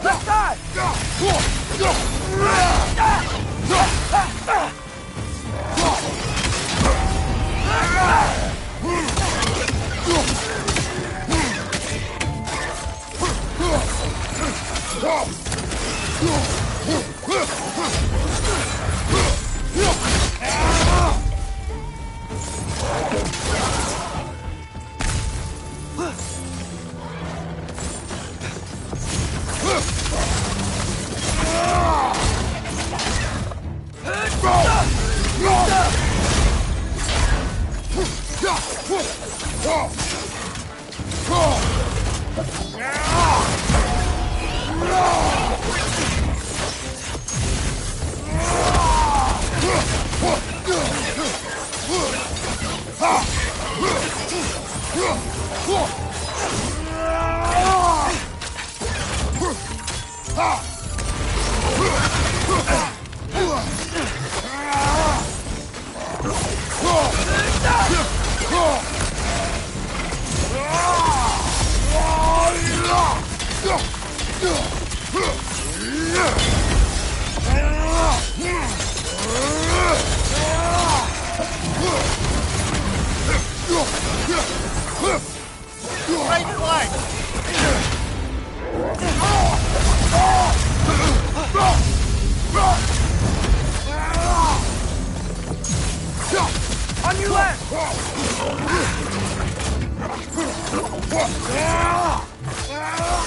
Left side! On your left!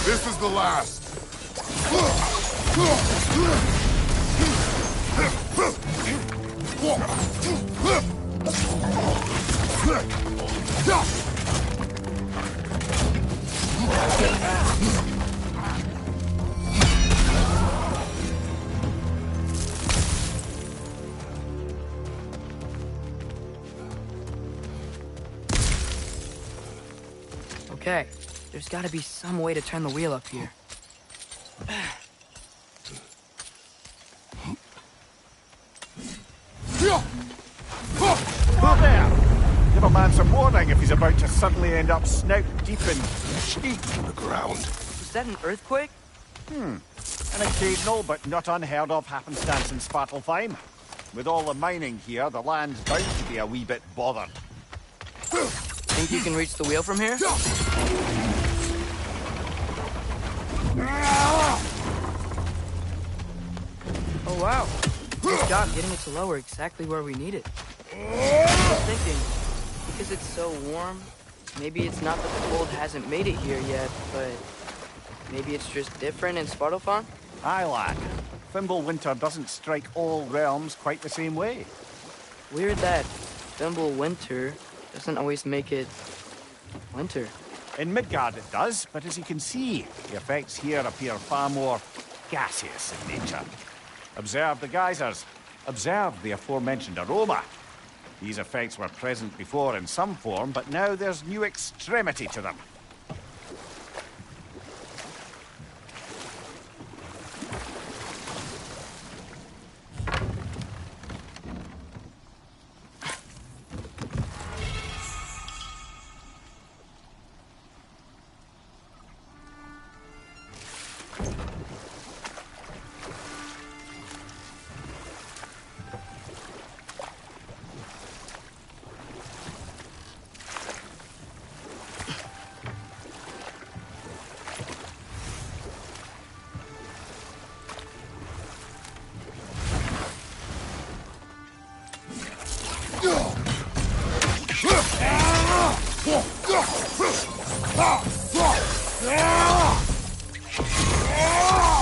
This is the last. Okay, there's gotta be some way to turn the wheel up here. Who there? Give a man some warning if he's about to suddenly end up snout deep in sheep. To the ground. Was that an earthquake? An occasional but not unheard of happenstance in Svartalfheim. With all the mining here, the land's bound to be a wee bit bothered. Think you can reach the wheel from here? Oh wow. Good job getting it to lower exactly where we need it. I was thinking, because it's so warm, maybe it's not that the cold hasn't made it here yet, but maybe it's just different in Svartalfheim? Aye, lad. Thimble winter doesn't strike all realms quite the same way. Weird that Thimble winter doesn't always make it winter. In Midgard it does, but as you can see, the effects here appear far more gaseous in nature. Observe the geysers. Observe the aforementioned aroma. These effects were present before in some form, but now there's new extremity to them.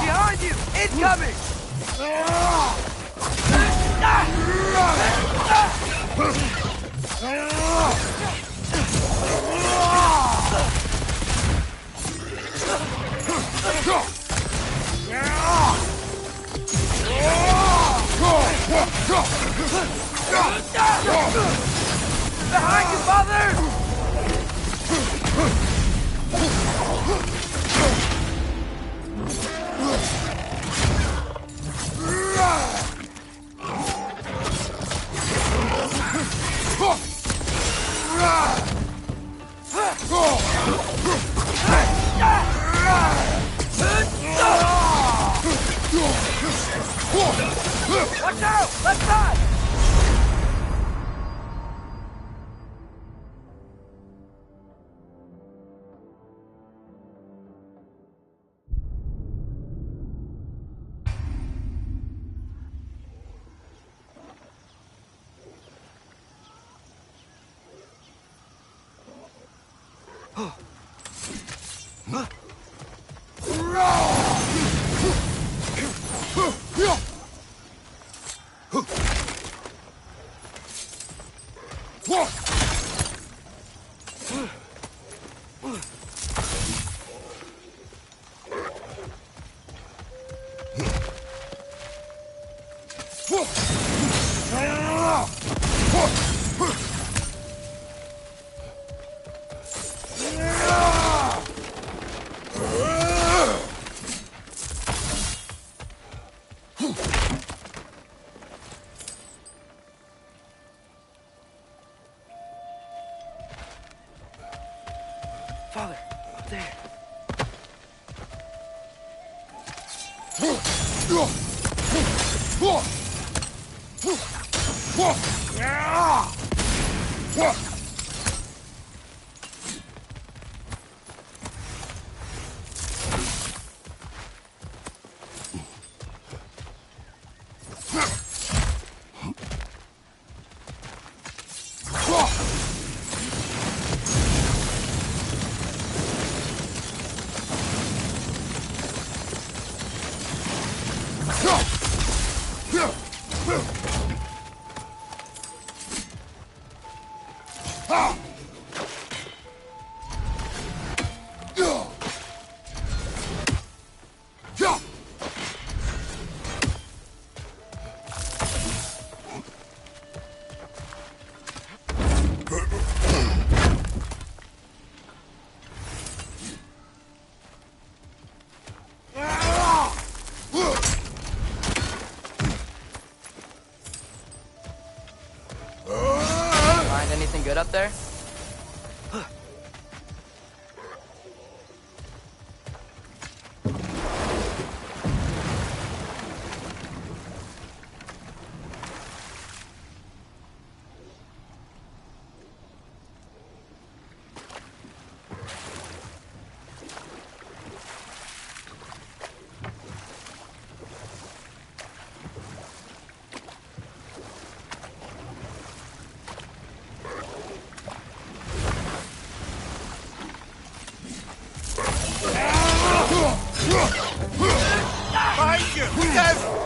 Behind you! Incoming! Behind you, father! Watch out! Left side! Father, up there. Find anything good up there? Behind you! Look out!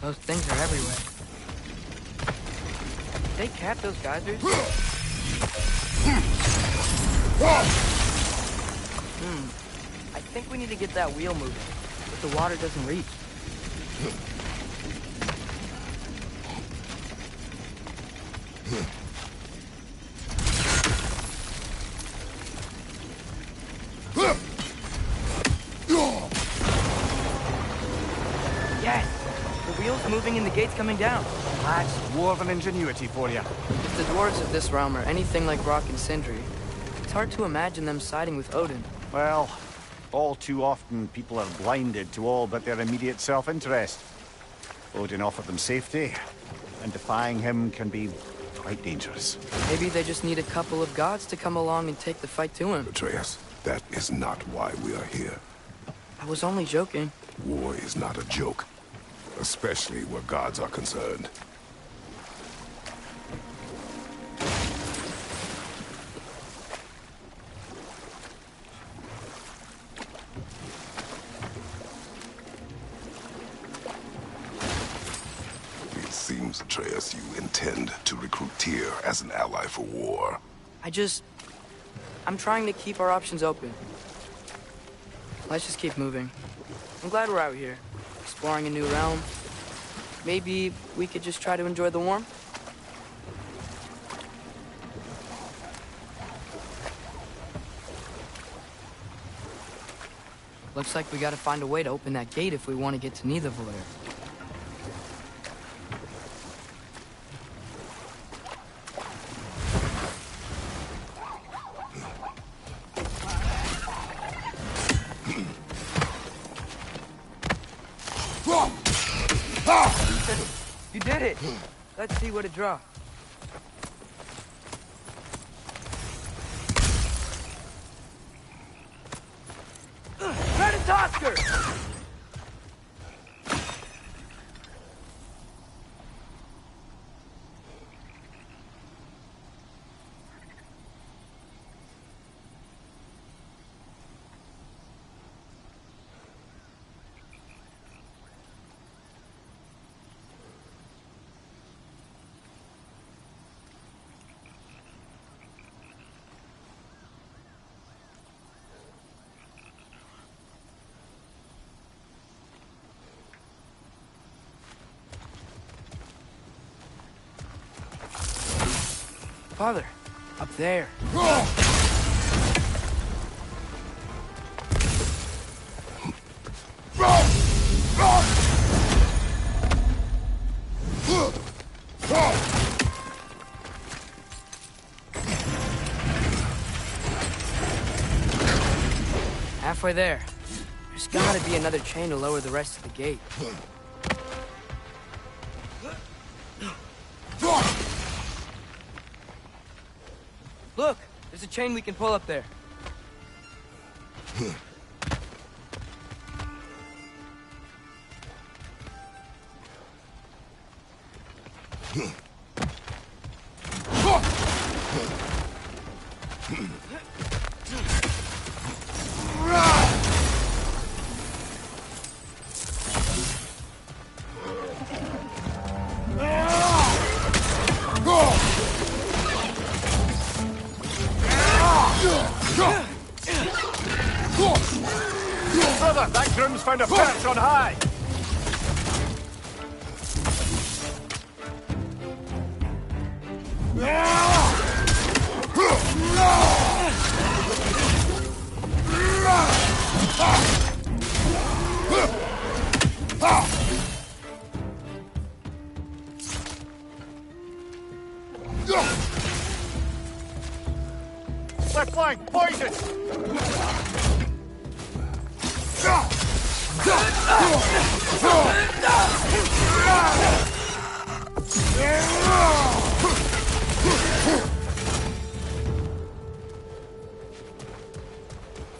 Those things are everywhere. Did they cap those geysers? I think we need to get that wheel moving, but the water doesn't reach. keeps moving and the gate's coming down. That's dwarven ingenuity for you. If the dwarves of this realm are anything like Rock and Sindri, it's hard to imagine them siding with Odin. Well, all too often people are blinded to all but their immediate self-interest. Odin offered them safety, and defying him can be quite dangerous. Maybe they just need a couple of gods to come along and take the fight to him. Atreus, that is not why we are here. I was only joking. War is not a joke, especially where gods are concerned. It seems, Atreus, you intend to recruit Tyr as an ally for war. I'm trying to keep our options open. Let's just keep moving. I'm glad we're out here, exploring a new realm. Maybe we could just try to enjoy the warmth? Looks like we gotta find a way to open that gate if we want to get to Nidavellir. You did it! Let's see what it dropped. Predator! Father, up there. Halfway there. There's gotta be another chain to lower the rest of the gate. Look! There's a chain we can pull up there. Brother, that groom's found a perch on high! Left flank, poison!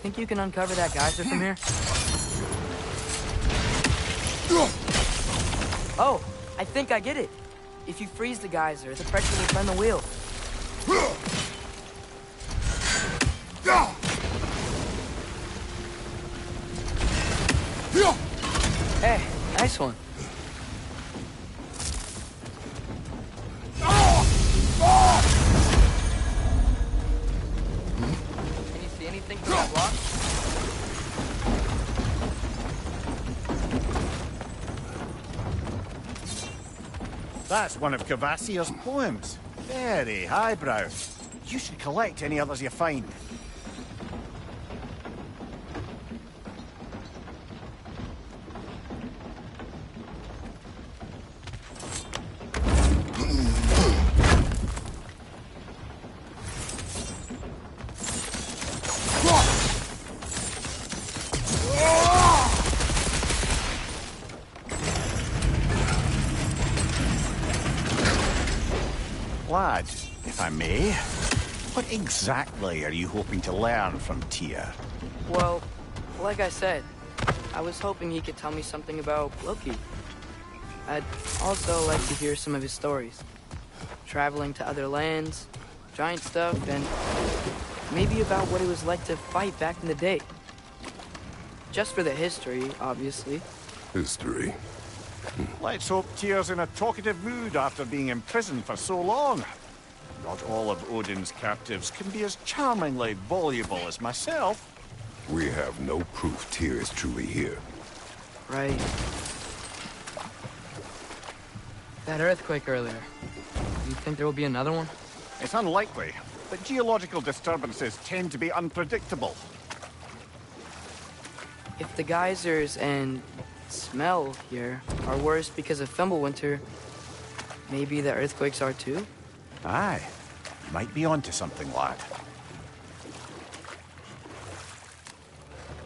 Think you can uncover that geyser from here? Oh, I think I get it. If you freeze the geyser, the pressure will turn the wheel. Hey, nice one. Can you see anything from that block? That's one of Kvasir's poems. Very highbrow. You should collect any others you find. Lad, if I may, what exactly are you hoping to learn from Tyr? Well, like I said, I was hoping he could tell me something about Loki. I'd also like to hear some of his stories. Traveling to other lands, giant stuff, and maybe about what it was like to fight back in the day. Just for the history, obviously. History. Let's hope Tyr's in a talkative mood after being imprisoned for so long. Not all of Odin's captives can be as charmingly voluble as myself. We have no proof Tyr is truly here. Right. That earthquake earlier. Do you think there will be another one? It's unlikely, but geological disturbances tend to be unpredictable. If the geysers and smell here are worse because of Fimbulwinter, maybe the earthquakes are too? Aye. You might be onto something, lad.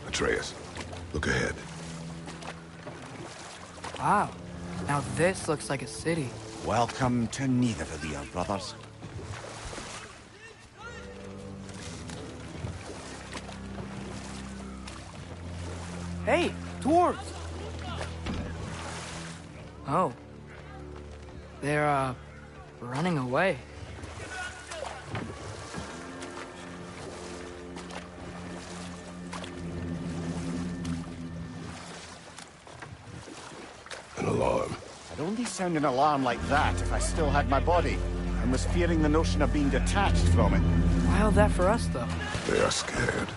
Atreus, look ahead. Wow. Now this looks like a city. Welcome to neither of the brothers. Hey, dwarves! Oh. They're, running away. An alarm. I'd only sound an alarm like that if I still had my body, and was fearing the notion of being detached from it. Wild that for us, though. They are scared.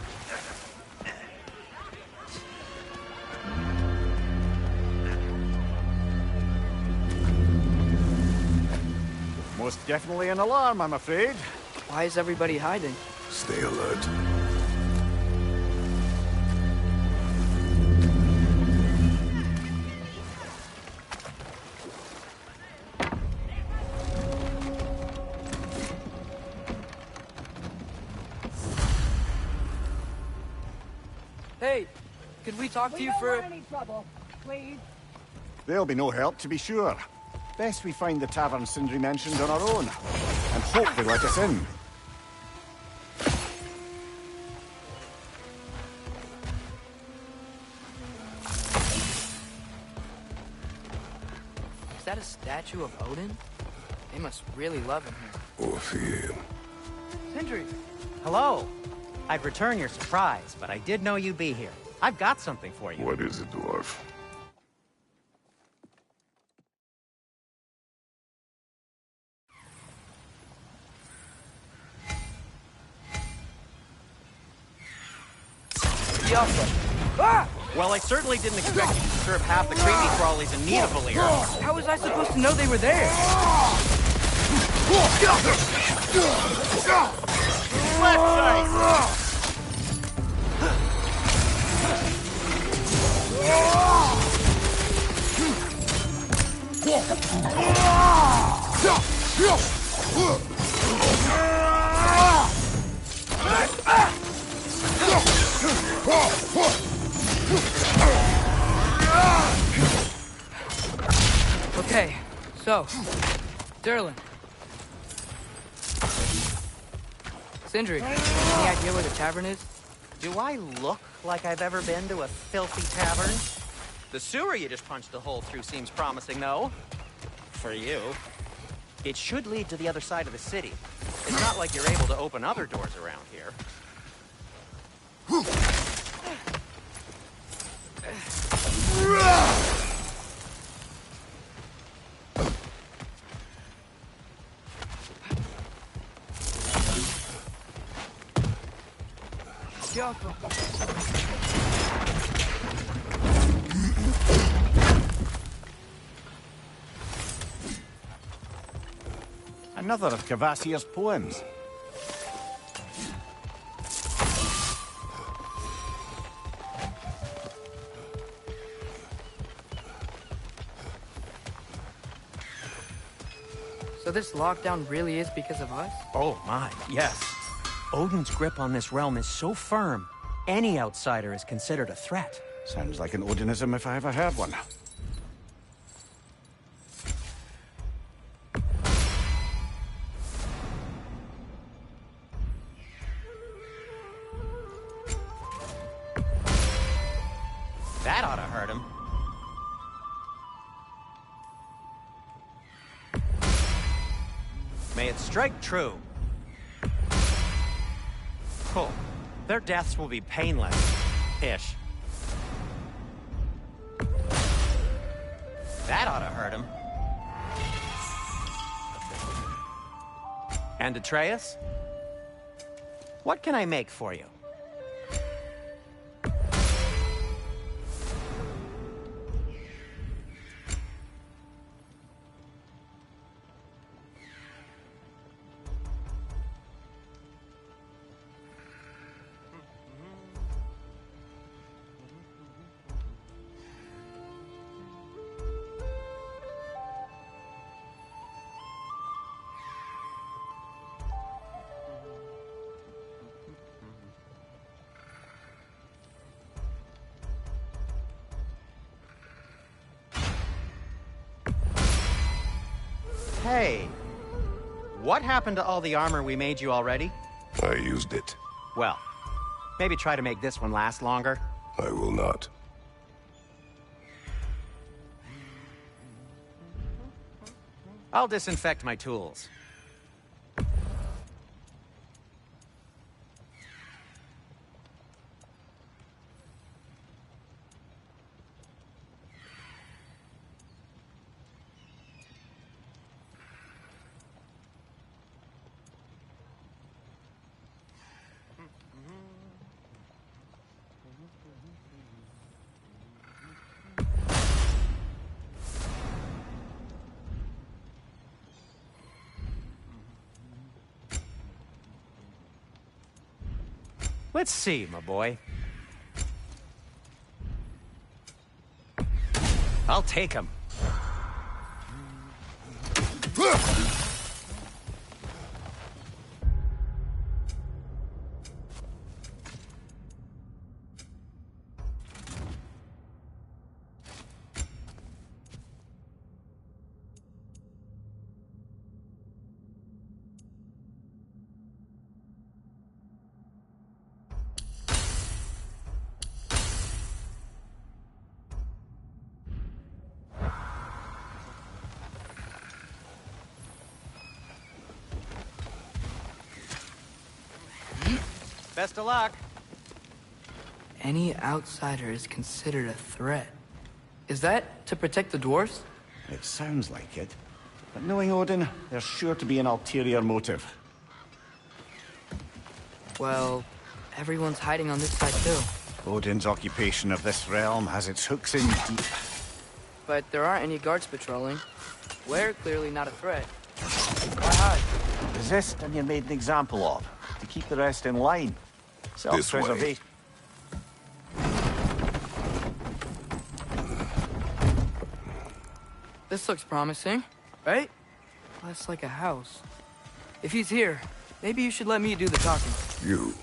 Most definitely an alarm, I'm afraid. Why is everybody hiding? Stay alert. Hey, could we talk to you for... any trouble, please. There'll be no help, to be sure. Best we find the tavern Sindri mentioned on our own, and hope they let us in. Is that a statue of Odin? They must really love him here. Or fear him. Sindri! Hello. I'd return your surprise, but I did know you'd be here. I've got something for you. What is it, dwarf? Ah! Well, I certainly didn't expect you to disturb half the creepy crawlies in need of Valir. How was I supposed to know they were there? Left side! Okay, so, Derlin. Sindri, any idea where the tavern is? Do I look like I've ever been to a filthy tavern? The sewer you just punched a hole through seems promising, though. For you. It should lead to the other side of the city. It's not like you're able to open other doors around here. Another of Kvasir's poems. So this lockdown really is because of us? Oh my, yes. Odin's grip on this realm is so firm, any outsider is considered a threat. Sounds like an Odinism if I ever heard one. That ought to hurt him. May it strike true. Cool. Their deaths will be painless-ish. That ought to hurt him. And Atreus? What can I make for you? Hey, what happened to all the armor we made you already? I used it. Well, maybe try to make this one last longer. I will not. I'll disinfect my tools. Let's see, my boy. I'll take him. Best of luck. Any outsider is considered a threat. Is that to protect the dwarves? It sounds like it. But knowing Odin, there's sure to be an ulterior motive. Well, everyone's hiding on this side too. Odin's occupation of this realm has its hooks in deep. But there aren't any guards patrolling. We're clearly not a threat. Why hide? Resist and you're made an example of, to keep the rest in line. Self-preservation. This looks promising, right? Less like a house. If he's here, maybe you should let me do the talking. You.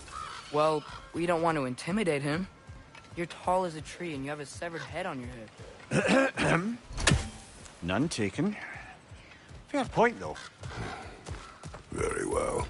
Well, we don't want to intimidate him. You're tall as a tree and you have a severed head on your head. None taken. Fair point, though. Very well.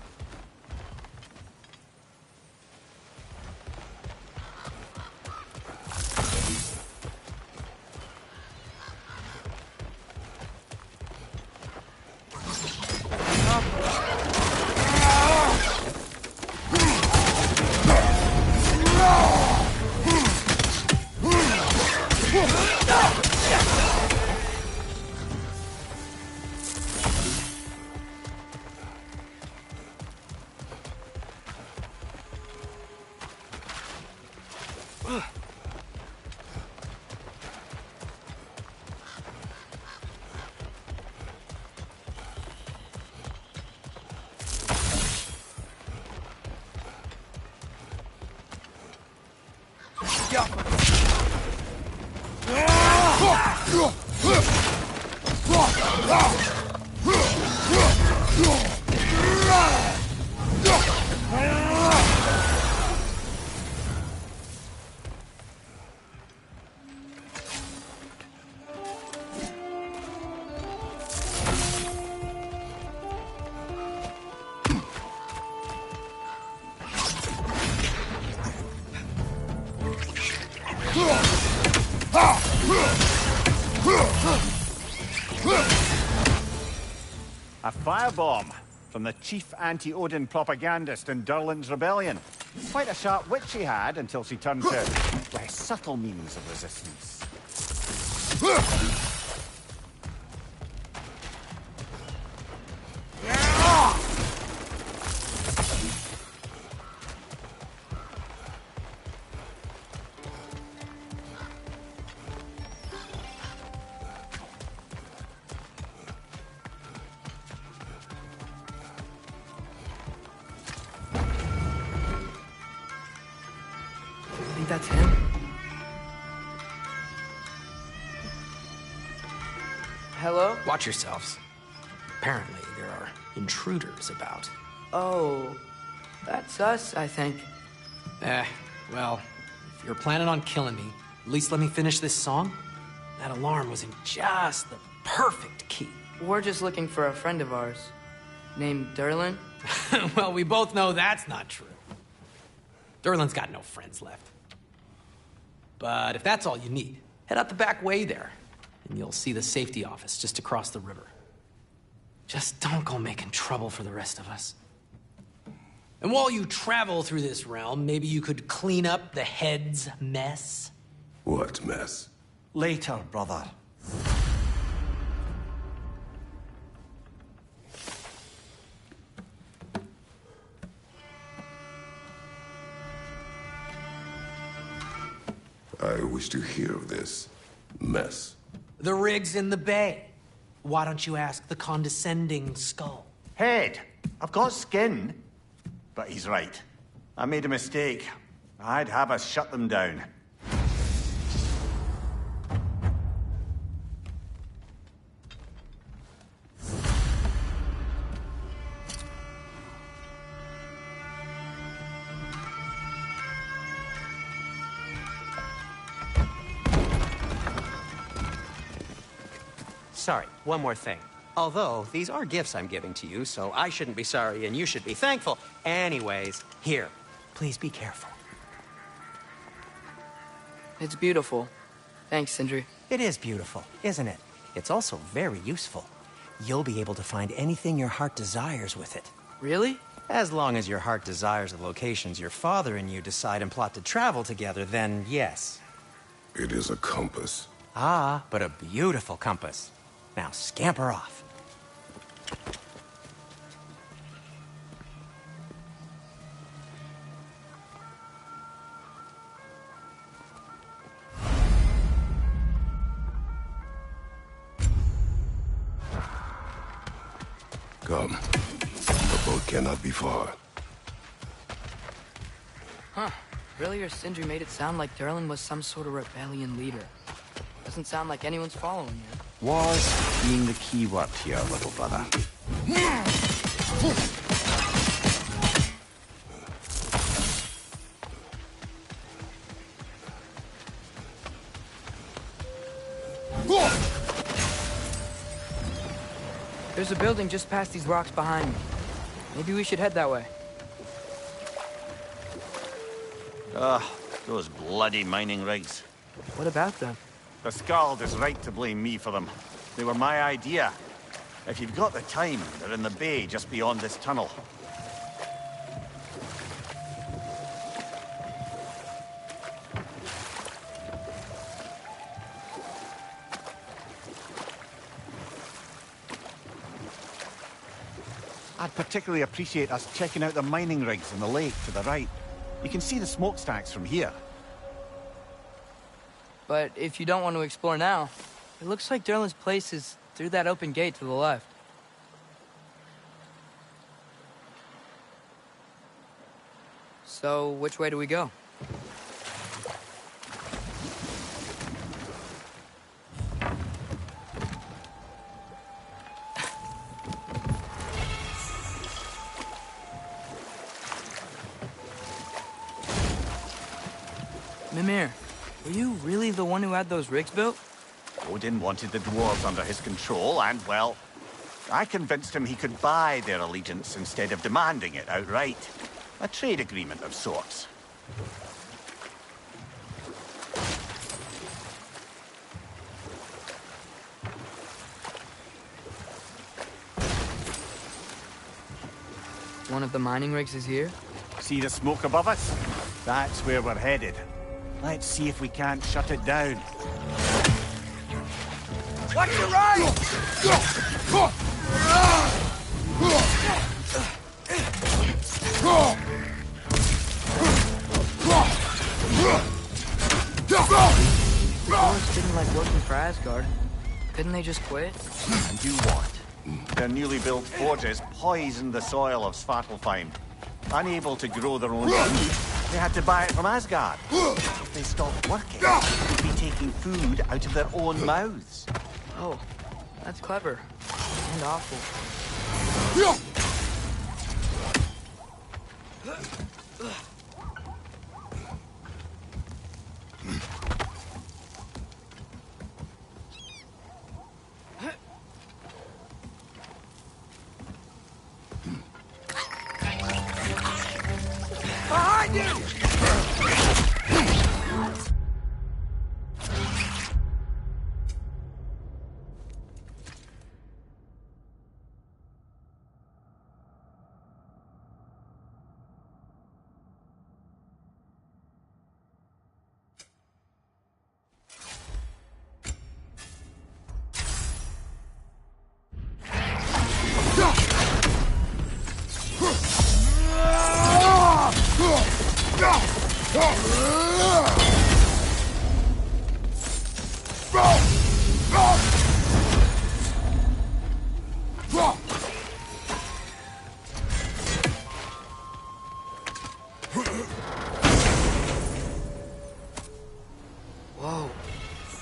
A firebomb from the chief anti-Odin propagandist in Durlin's rebellion. Quite a sharp wit she had until she turned to less subtle means of resistance. Think that's him? Hello? Watch yourselves. Apparently, there are intruders about. Oh, that's us, I think. Well, if you're planning on killing me, at least let me finish this song. That alarm was in just the perfect key. We're just looking for a friend of ours named Durlin. Well, we both know that's not true. Durlin's got no friends left. But if that's all you need, head out the back way there, and you'll see the safety office just across the river. Just don't go making trouble for the rest of us. And while you travel through this realm, maybe you could clean up the head's mess? What mess? Later, brother. I wish to hear of this mess. The rig's in the bay. Why don't you ask the condescending skull? Head, I've got skin. But he's right. I made a mistake. I'd have us shut them down. Sorry, one more thing. Although, these are gifts I'm giving to you, so I shouldn't be sorry and you should be thankful. Anyways, here, please be careful. It's beautiful. Thanks, Sindri. It is beautiful, isn't it? It's also very useful. You'll be able to find anything your heart desires with it. Really? As long as your heart desires the locations your father and you decide and plot to travel together, then yes. It is a compass. Ah, but a beautiful compass. Now scamper off. Come. The boat cannot be far. Huh. Earlier, Sindri made it sound like Durlin was some sort of rebellion leader. Doesn't sound like anyone's following him. Was being the key word here, little brother. There's a building just past these rocks behind me. Maybe we should head that way. Those bloody mining rigs. What about them? The Skald is right to blame me for them. They were my idea. If you've got the time, they're in the bay just beyond this tunnel. I'd particularly appreciate us checking out the mining rigs in the lake to the right. You can see the smokestacks from here. But if you don't want to explore now, it looks like Durlin's place is through that open gate to the left. So, which way do we go? Mimir, were you really the one who had those rigs built? Odin wanted the dwarves under his control, and, well, I convinced him he could buy their allegiance instead of demanding it outright. A trade agreement of sorts. one of the mining rigs is here? See the smoke above us? That's where we're headed. Let's see if we can't shut it down. Watch your right! The Nords didn't like working for Asgard. Couldn't they just quit? And do what? Their newly built forges poisoned the soil of Svartalfheim. Unable to grow their own food, they had to buy it from Asgard. If they stopped working, they'd be taking food out of their own mouths. Oh, that's clever. And awful. Behind you! Whoa,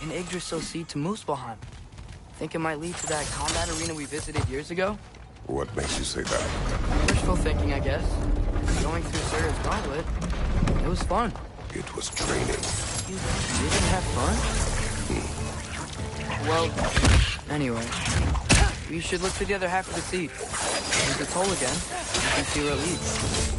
an Yggdrasil seed to Muspelheim. Think it might lead to that combat arena we visited years ago? What makes you say that? Wishful thinking, I guess. Going through Sarah's gauntlet, it was fun. It was training. You didn't have fun? Well, anyway, we should look for the other half of the seed. Use the toll again, you can see where it leads.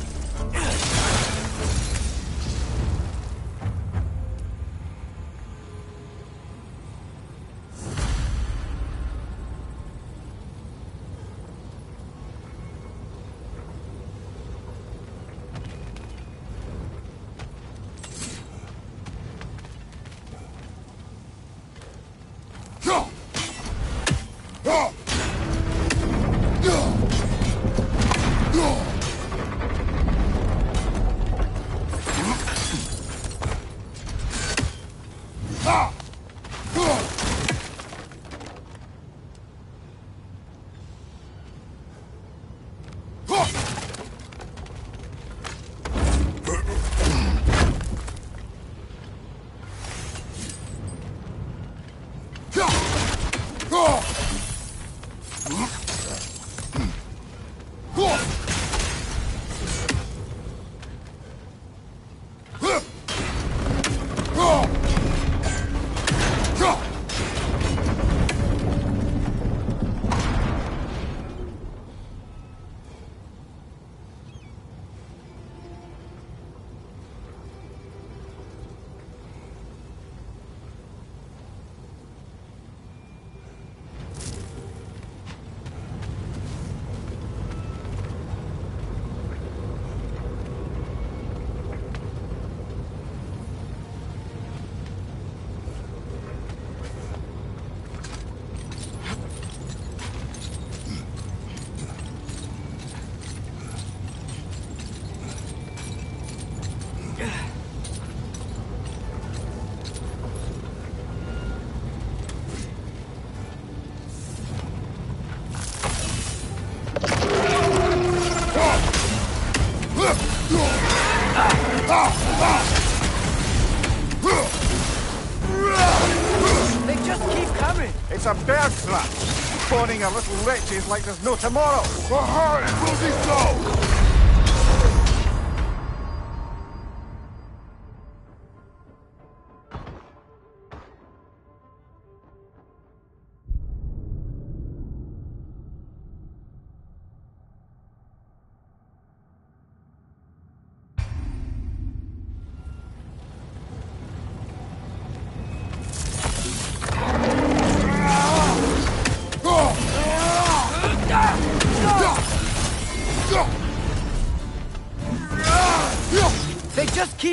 They just keep coming. It's a bear trap, spawning our little wretches like there's no tomorrow. It will be so!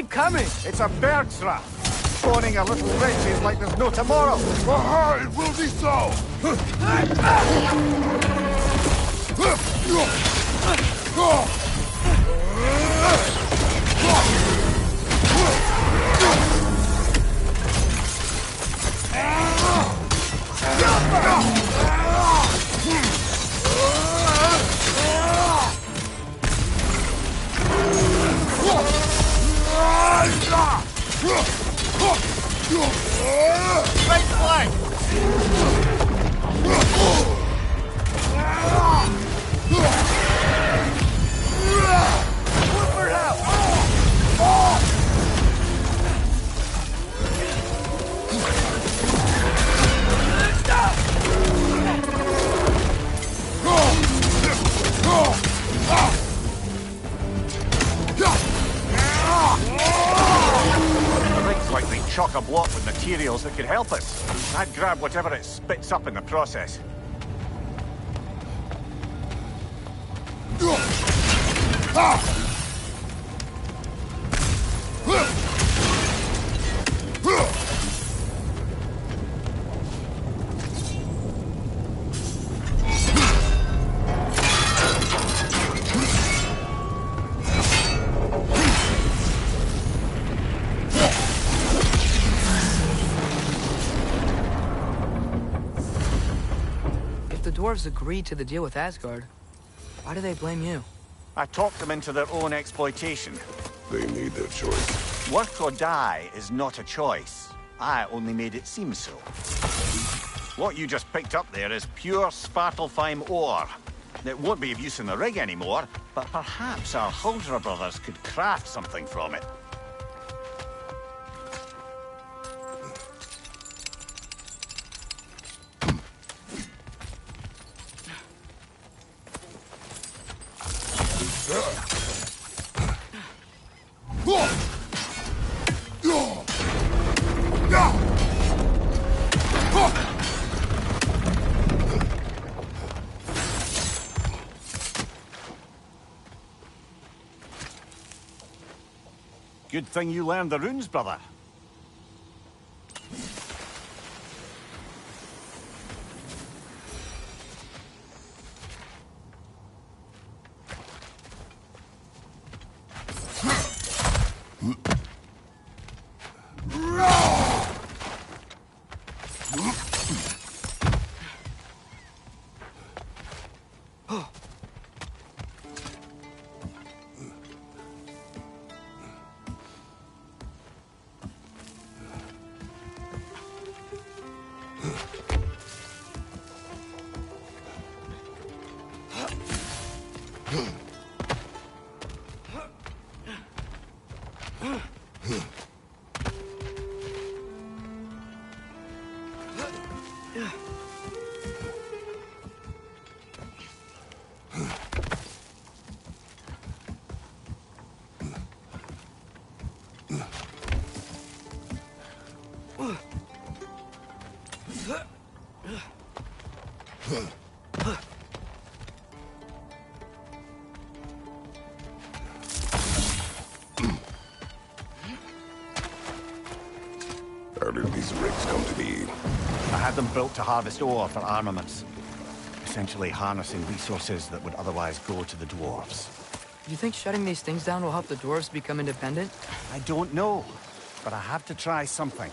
keep coming! It's a bird's trap. Spawning a little wretches like there's no tomorrow. Aha, it will be so! Right flank! Woodward out! The rig's likely chock-a-block with materials that could help us. I'd grab whatever it spits up in the process. If the dwarves agreed to the deal with Asgard, why do they blame you? I talked them into their own exploitation. They made their choice. Work or die is not a choice. I only made it seem so. What you just picked up there is pure Svartalfheim ore. It won't be of use in the rig anymore, but perhaps our Huldra brothers could craft something from it. Good thing you learned the runes, brother. How did these rigs come to be? I had them built to harvest ore for armaments. Essentially harnessing resources that would otherwise go to the dwarves. You think shutting these things down will help the dwarves become independent? I don't know, but I have to try something.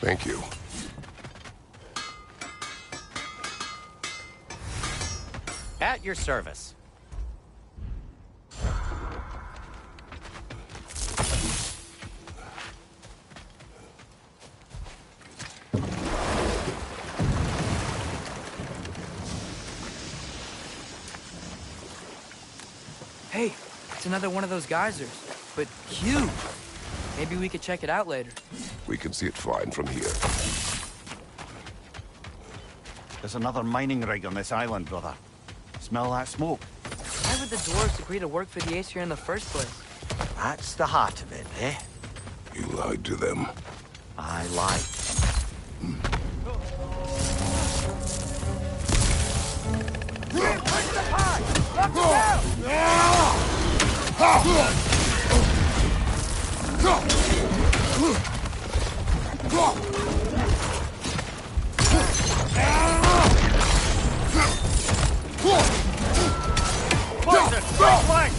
Thank you. At your service. It's another one of those geysers, but huge. Maybe we could check it out later. We can see it fine from here. There's another mining rig on this island, brother. Smell that smoke? Why would the dwarves agree to work for the Aesir in the first place? That's the heart of it, eh? You lied to them. I lied. Poison! Right flank!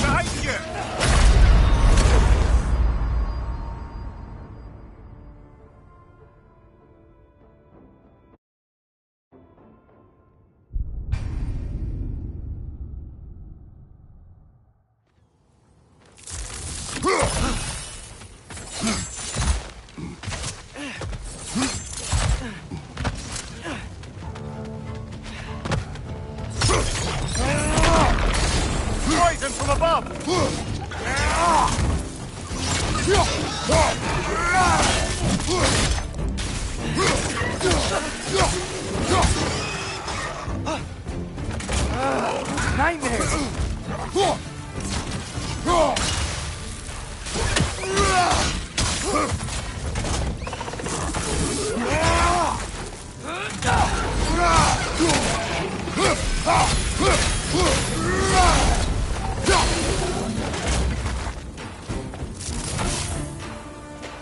Behind you! Poison from above! Nightmare!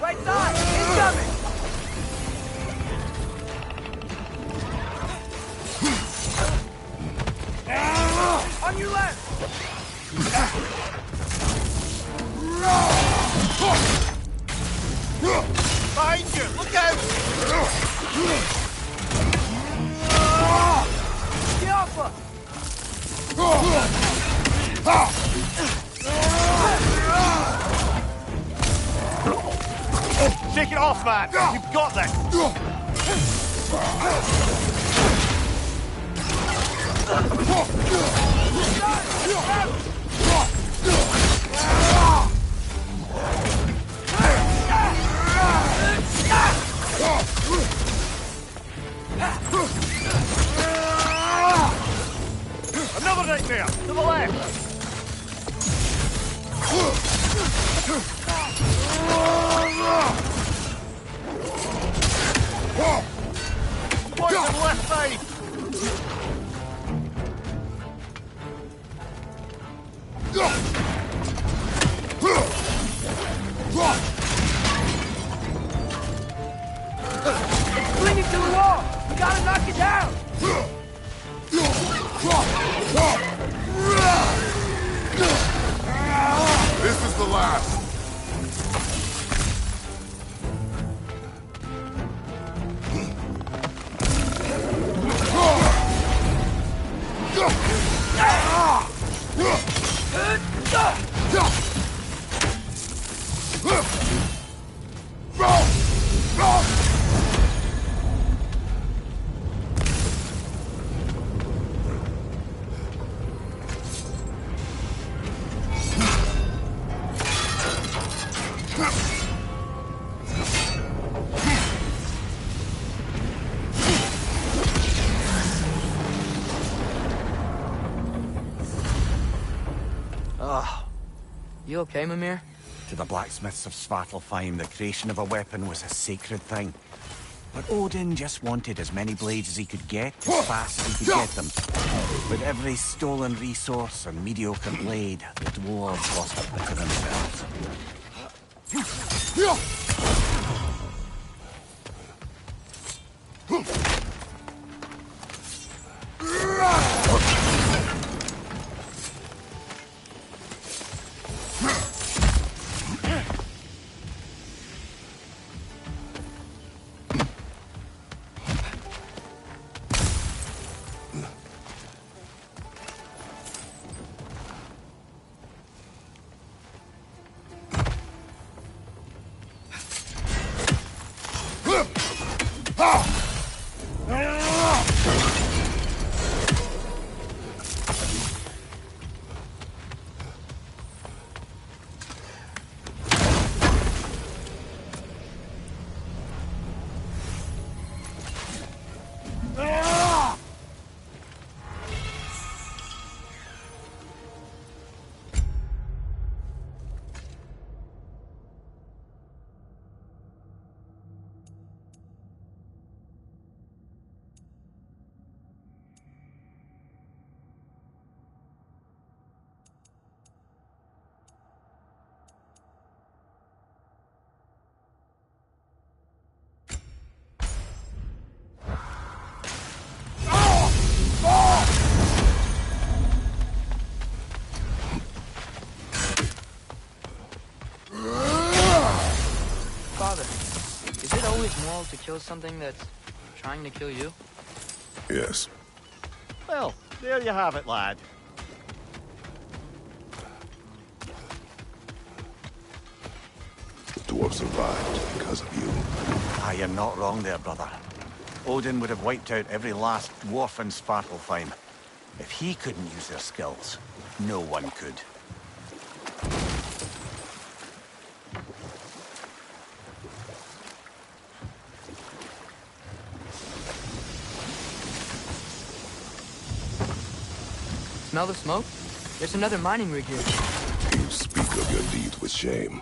Right side! Incoming! On your left! Behind you! Look out! Get off us! Shake it off, man! You've got this! Another nightmare! To the left! Poison left side! Bring it to the wall! We gotta knock it down! This is the last. You okay, Mimir? To the blacksmiths of Svartalfheim, the creation of a weapon was a sacred thing. But Odin just wanted as many blades as he could get, as fast as he could get them. With every stolen resource and mediocre blade, the dwarves lost a bit of themselves. Father, is it always moral to kill something that's trying to kill you? Yes. Well, there you have it, lad. The dwarf survived because of you. Ah, you're not wrong there, brother. Odin would have wiped out every last dwarf in Svartalfheim. If he couldn't use their skills, no one could. Smell the smoke? There's another mining rig here. You speak of your deeds with shame.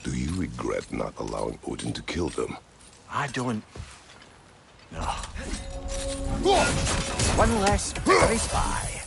Do you regret not allowing Odin to kill them? I don't... No. One less very spy.